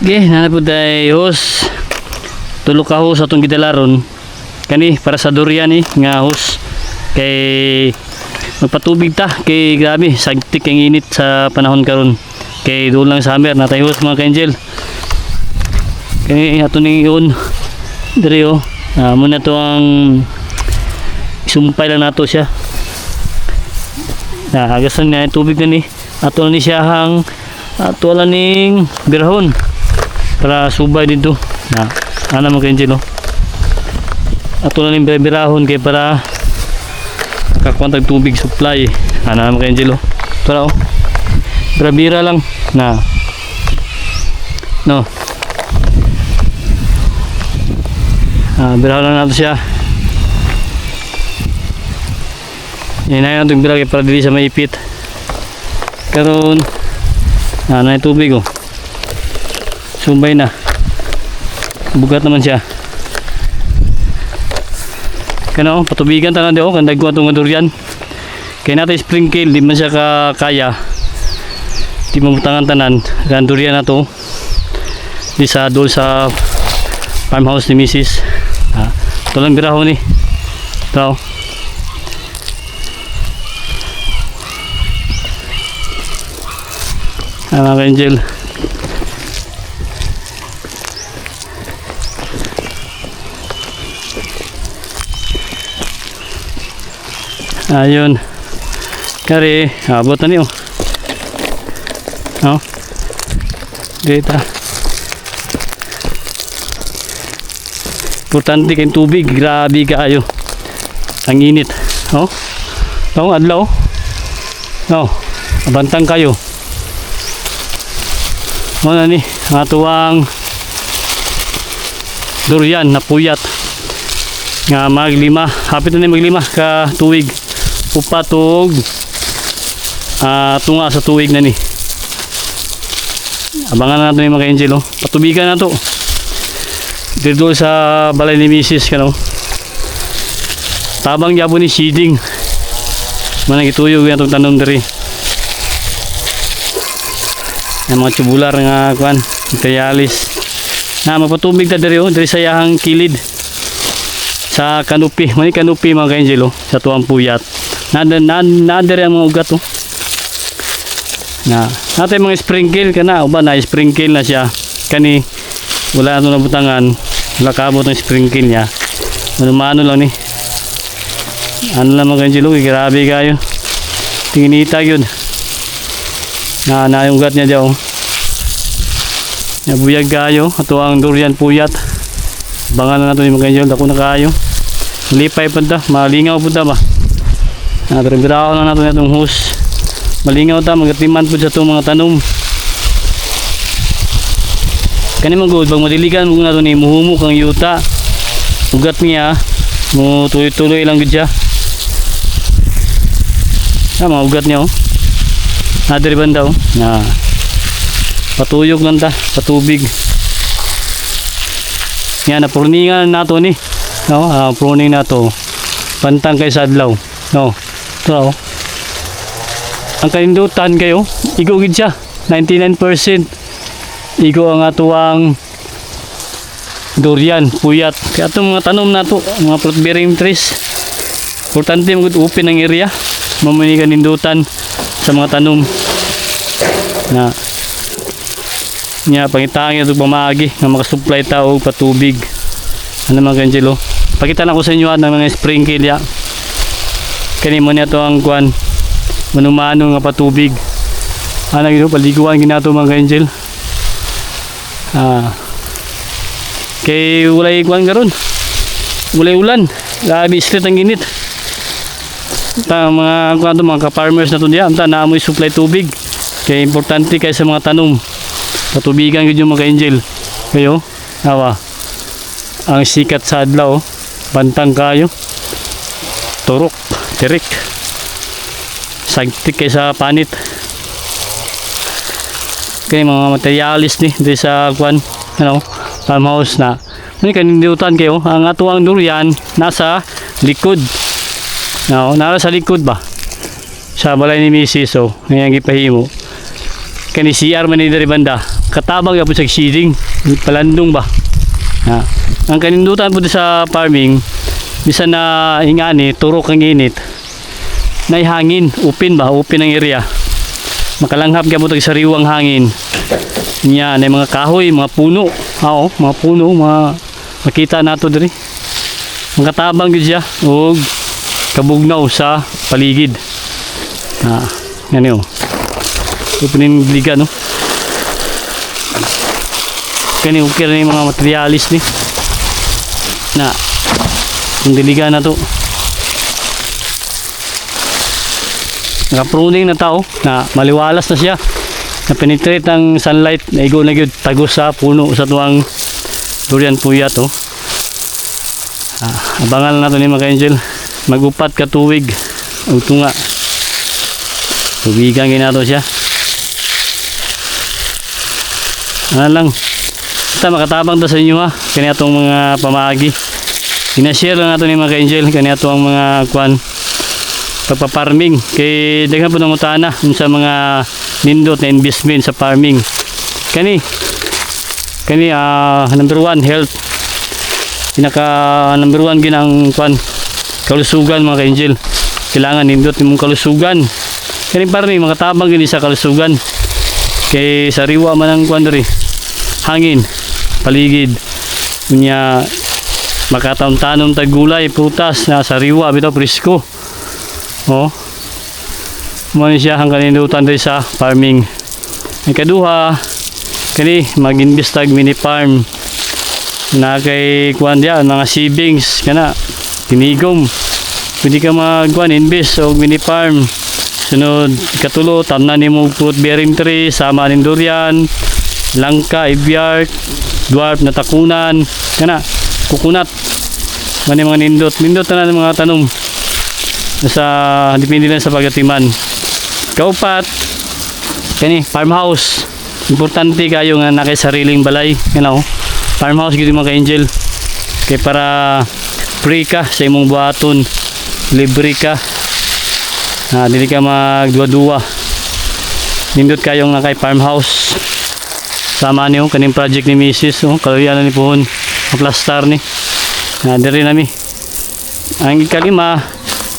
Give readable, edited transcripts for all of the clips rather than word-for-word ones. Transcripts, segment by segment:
Okay, nanapod tayo hos. Tulog ka hos atong gidalaron. Kani para sa durian ni nga hos. Kay magpatubig ta kay grabe sagtik ang init sa panahon karon. Kay doon lang summer na tayo hos mga ka-angel. Kay ato ning iyon diri oh. Muna to ang sumpay lang nato siya. Agasan na tubig na ni. Ato ni siya hang ato lang ning birahon. Para subay dito na ana mo ka-angel oh. Ato lang ning birahon kay para kakuha tag tubig supply ana mo ka-angel oh. Tara oh. Bira lang na no. Birahon lang nato siya. Inayon itong bira kay para dili sa maipit. Karon na tubig oh. Sumbay na. Bugat naman siya. Kano, patubigan tanan di oh, kandag ko atong durian. Kaya natin sprinkle, di man siya kaya. Di mabutangan tanan. Kan durian na to. Di sa dol sa farmhouse ni Mrs. Ito lang birahon ni. Ito. Mga ka-angel. Ayun. Kari, abot na niyo. Oh. Dita. Importante kayong tubig, grabe kaayo. Ang init. Oh. Tong adlaw. No. Abantang kayo. Ano ni, ang atuwang durian na puyat. Nga maglima, hapit na maglima ka tuwig. Upatog tunga sa tuwig na ni. Abangan na natin yung mga angel oh. Patubigan na to dito sa balay ni Mrs. Kano. Tabang yabo ni seeding managituyog yan itong tanom diri. Yung mga tubular nga kuan materialis na magpatubig ta diri oh, diri sa yahang kilid sa kanupi, mani kanupi mga ka-angel oh, sa tuwang puyat. Nadari ang mga ugat oh. Na natin mga sprinkle kana uba na sprinkle na siya kani wala ano na butangan wala kabot ng sprinkle niya mano lang ni ano lang mga ka-angel oh, grabe kayo tinginita yun na yung ugat niya dyan oh. Nabuyag kayo ato ang durian puyat bangan na nato yung mga ka-angel ako na kayo lipay pa ta malingaw po ta ba. Biraw na nato itong hose. Malingaw ta magatiman po sa itong mga tanom. Kani magod bag madiligan mo nato ni muhumok ang yuta. Ugat niya mo tuloy-tuloy lang gud siya. Mga ugat niya oh. Nadiri banda oh. Na patuyog lang ta, patubig. Yan na pruningan nato ni. No, pruning nato. Pantang kay sa adlaw. No. So, ang kaindutan kayo, igo gid siya, 99%. Igo ang atuang durian, puyat. Kaya itong mga tanom na to, mga fruit bearing trees, importante mag-open ang area, mamani kanindutan sa mga tanom. Na, nga, pangitaan ito pamagi, na makasupply tao patubig. Ano mga ka-angel oh. Pakita na ko sa inyo ng mga sprinkle ya. Kani mo niya to ang kuan manumano nga patubig ana gino paliguan ginato mga ka-angel kay walay kuan karon walay ulan grabe islit ang init ta mga kuan to mga ka-farmers na to diya ta naamoy supply tubig kay importante kay sa mga tanom patubigan gid yung mga ka-angel kayo awa ang sikat sa adlaw bantang kayo turok tirik sagtik kay sa panit kay mga materialis ni di sa kwan ano farmhouse na ni kanindutan kayo ang atuang durian nasa likod nara sa likod ba sa balay ni Mrs. So ngayon gipahimo kani CR man ni dari banda katabang yapon sa seeding, palandong ba. Ang kanindutan po sa farming, bisan na ingani, turok ang init, na hangin, open ba, open ang area. Makalanghap ka mo tag sariwang hangin. Nya na mga kahoy, mga puno. Mga puno, makita nato diri. Makatabang gyud siya og kabugnaw sa paligid. Yan ito piniligan, no? Kani okay na yung mga materialis ni. Yung diligan na to. Naka-pruning na tao na maliwalas na siya. Na-penetrate ang sunlight. Naigo na yun. Tagos sa puno sa tuwang durian puyat, oh. Abangan na to ni mga angel. Magupat ka tuwig. O tunga. Tuwigan ginato siya. Lang. Kita makatabang to sa inyo, ha. Kanya itong mga pamagi. Pinashare lang nato ni mga angel. Kanya itong mga pagpa-farming. Kaya daghan po ng utana sa mga nindot na investment sa farming. Kani number 1, health. Pinaka number 1 ginang kalusugan mga ka-angel. Kailangan nindot mong kalusugan. Kani farming makatabang gini sa kalusugan. Kay sariwa man ang diri. Hangin, paligid. Unya makataon-tanom tag gulay, prutas na sariwa bitaw presko. Mo siya ang kanindutan rin sa farming. Ang kaduha, kani mag-invest tag mini farm na kay mga savings kana tinigom. Pwede ka invest og mini farm. Sunod ikatulo, tamnan nimo fruit bearing tree, sama ning durian, langka, ibiart, dwarf na takunan, kana coconut. Mani mga nindot na mga tanom. Depende lang sa pagatiman. Kaupat, kani farmhouse. Importante kayo nga nakay sariling balay, farmhouse gid mga ka-angel. Kay para free ka sa imong buhaton, libre ka. Dili ka magduwa-duwa. Nindot kayong nakay farmhouse. Sama niyo kaning project ni Mrs. Kaluyan ni pohon, plastar ni. Diri nami. Ang ikalima,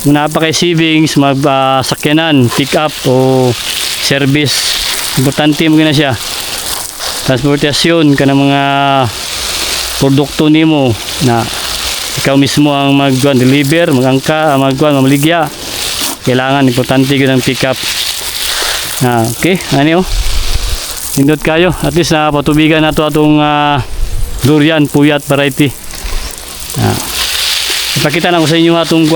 muna pa kay savings, magsakyanan, pick up o service. Importante mo gina siya. Transportasyon ka ng mga produkto nimo na ikaw mismo ang mag-deliver, mag-angka, mamaligya. Kailangan, importante yun ang pick up. Okay, nindot kayo. At least patubigan na ito atong durian, puyat, variety. Ipakita na ko sa inyo atong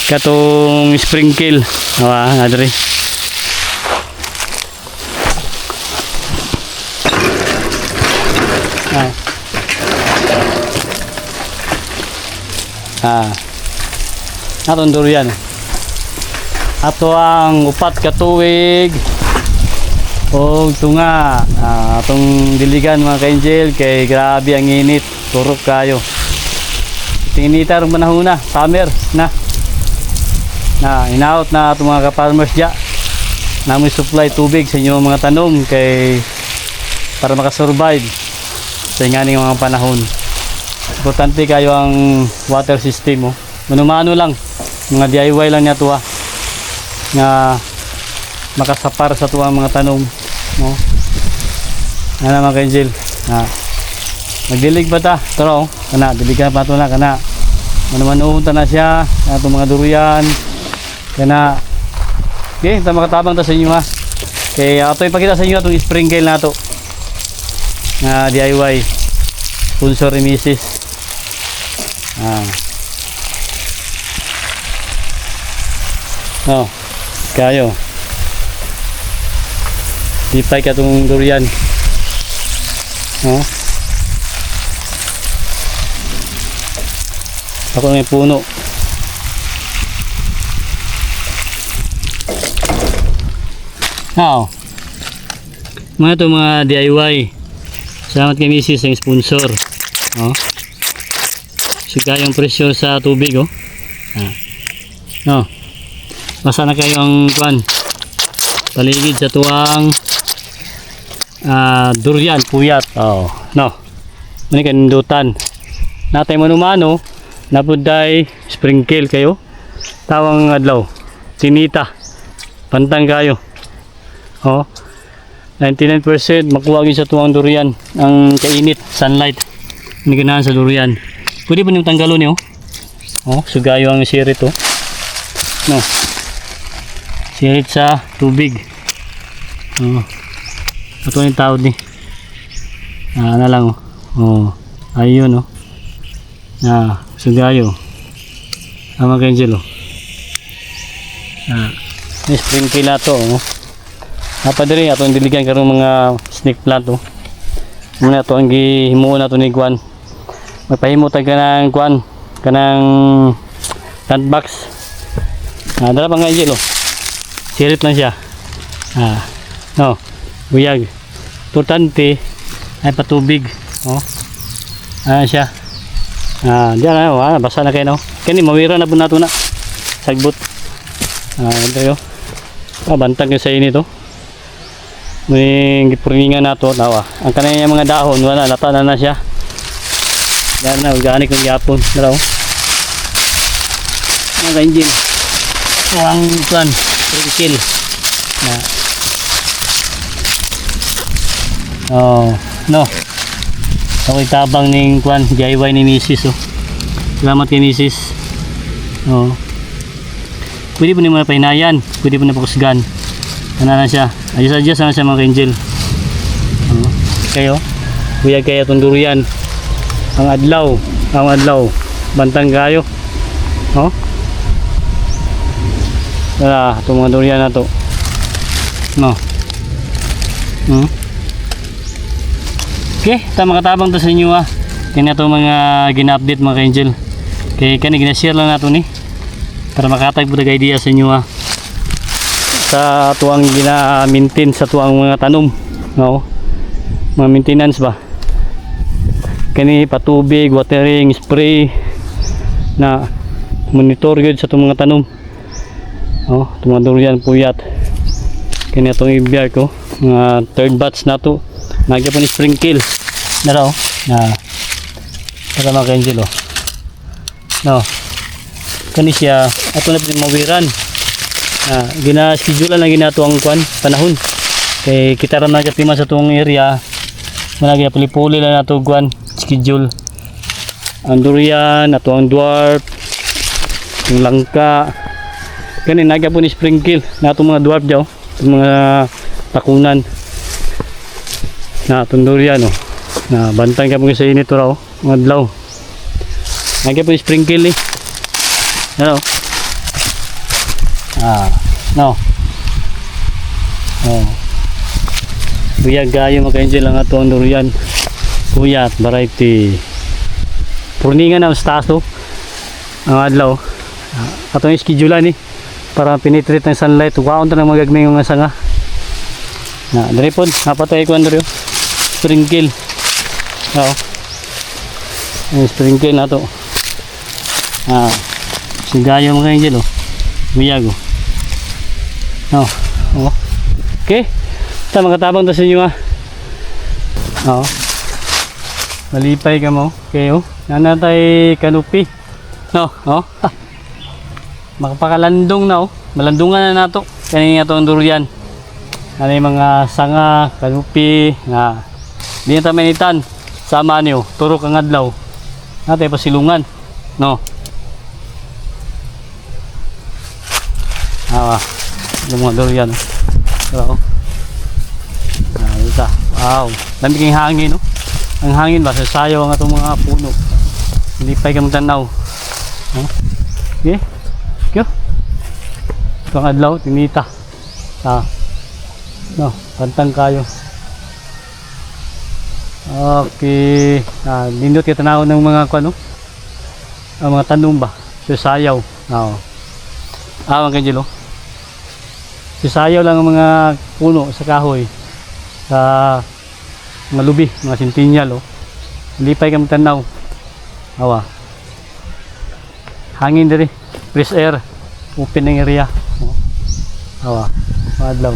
katong sprinkle. Adre. Atong durian. Ato ang upat ka tuig o tunga. Atong diligan mga ka-angel kay grabe ang init. Turok kayo. Tinita rin panahon na, summer na inaot na itong mga ka-farmers dya na may supply tubig sa inyong mga tanom kay para makasurvive sa inganing mga panahon. Importante kayo ang water system, mano-mano lang, mga DIY lang niya tuwa nga makasapar sa tuwang mga tanom, mga ka-angel. Magdilig ba ta? Pero diligan pa ito na kana. Manuman-uunta na siya itong mga durian kana. Okay, ito makatabang ta sa inyo, ha. Kaya ito ipakita sa inyo itong sprinkle na ito na DIY sponsor ni Mrs. Kayo tipay ka itong durian, ako may puno. Mga ito mga DIY. Salamat kay Mrs. ang sponsor. Suga yung pressure sa tubig, basta na kayo ang paligid sa tuwang durian puyat. Oh, no. Mani kanindutan. Natay manumano napuday sprinkle kayo. Tawang adlaw. Tinita. Pantang kayo. Oh. 99% makuha gyud sa tuwang durian ang kainit, sunlight. Ni ganahan sa durian. Pwede pa nimo tanggalon niyo. Oh, sugayo ang sirit oh. No. Sirit sa tubig. Oh. Ito yung tawad ni. Na lang oh. Oh. Ayun oh. Sugayo. Ama kay Angelo. May sprinkle na to oh. Apa diri ato ang diligan karong mga snake plant oh. Muna ato ang gihimuon nato ni Juan. Magpahimo tag kanang Juan, kanang plant box. Dala pa nga Angel oh. Sirit lang siya. No. Buyag. Importante ay patubig oh. Siya. Diyan na oh, basa na kayo no. Kani mawira na po nato na. Sagbot. Ito yo. Bantag yung sa init oh. May gipurningan nato tawa. Ang kanang mga dahon wala lata na siya. Yan na organic ng yapon. Dalaw. Mga engine. Ang kuan, kill. No. Okay tabang ning kuan DIY ni Mrs. oh. Salamat kay Mrs. Oh. Pwede po nimo na pahinayan, pwede po na pakusgan. Ano na siya? Adjust na siya mga angel. Kayo, buyag kayo itong durian. Ang adlaw, bantang kayo. Oh. Wala, itong mga durian na to. No. Okay, tama katabang to sa inyo Kaya ito mga gina-update mga angel. Kaya kani gina-share lang nato ni. Para makatag po idea sa inyo sa tuang gina-maintain sa tuang mga tanom no mga maintenance ba kani patubig, watering, spray na monitor gyud sa tuang mga tanom itong mga durian puyat kani atong ibiyar ko mga third batch na to nagyapon ni sprinkle na raw para mga angel no kani siya ato na pwede mawiran gina-schedule lang ginato ang kwan panahon kay kita ra na katima sa tuong area managya puli-puli lang nato kwan schedule ang durian ato ang dwarf yung langka kani nagya po ni sprinkle na atong mga dwarf daw itong mga takunan na atong durian na bantang ka po sa init raw mga adlaw nagya po ni sprinkle ano no. Buyag gayo mga angel lang ato ang durian. Puyat, variety. Purningan na sa taso. Ang adlaw. Atong schedule ni para penetrate ng sunlight. Wow, ito na magagmay yung sanga. Dari po, napatay ko andro. Sprinkle. Sprinkle na to. Sigayo mga angel Buyag okay. Ito makatabang to sa inyo malipay ka mo. Okay nanatay kanupi makapakalandong na malandungan na nato kanina to ang durian mga sanga kanupi di na tayo manitan sama niyo turok ang adlaw natay pasilungan yung mga durian wow dami kang hangin ang hangin ba sasayaw ang atong mga puno hindi pa kang tanaw okay ito ang adlaw tinita pantang kayo okay nindot yung tanaw ng mga ang mga tanom ba sasayaw ang kanjilo sasayaw lang ang mga puno sa kahoy sa mga lubi, mga sentinel lipay kang tanaw hangin diri fresh air open ng area adlaw